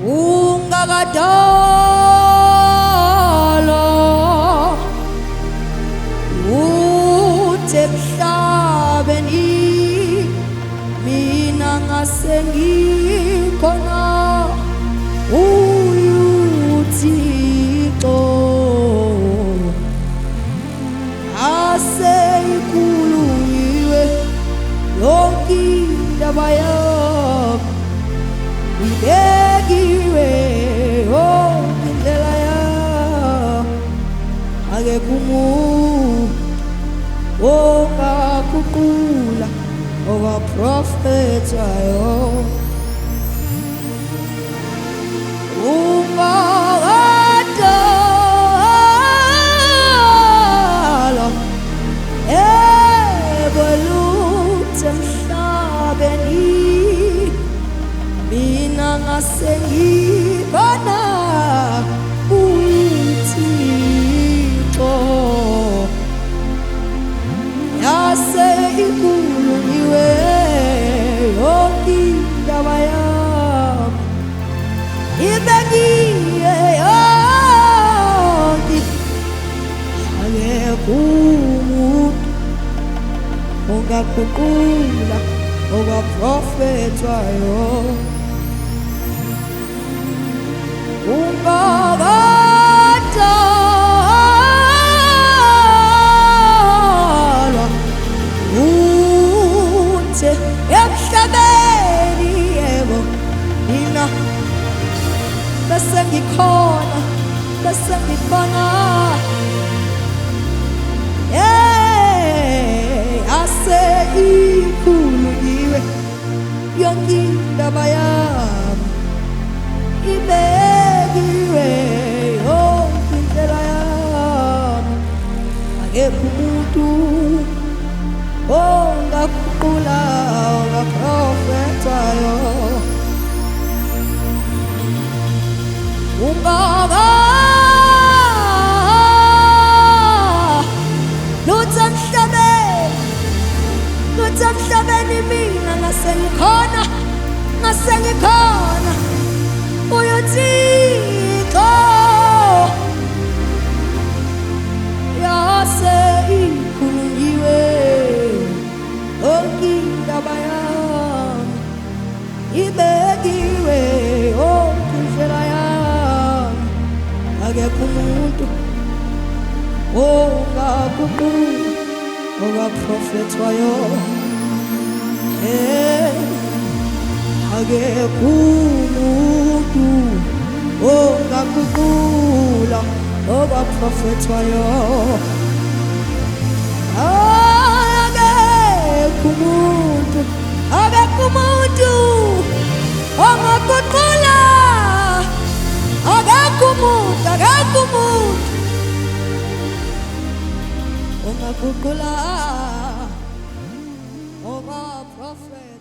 ungagadala uthi emhlabeni mina ngasengikhona uThixo aseyikhululiwe yonke indaba yami ibekiwe yonke indlela yami akekho umuntu ongaguqula okwaprofethayo ungagadala eboluthe emhlabeni mina ngasengikhona uThixo yaseyikhululiwe yonke indaba yami ibekiwe yonke akekho umuntu ongaguqula okwaprofethayo ungagadala uthi emhlabeni yebo mina bese ngikhona aseyikhululiwe yonke indaba yami ibekiwe yonke indlela yami akekho umuntu ongaguqula okwaprofethayo luthe emhlabeni mina ngasengikhona uThixo yaseyikhululiwe yonke indaba yami ibekiwe yonke indlela yami akekho umuntu ongaguqula okwaprofethayo akekho umuntu ongaguqula okwaprofethayo akekho umuntu ongaguqula akekho umuntu ongaguqula okwaprofethayo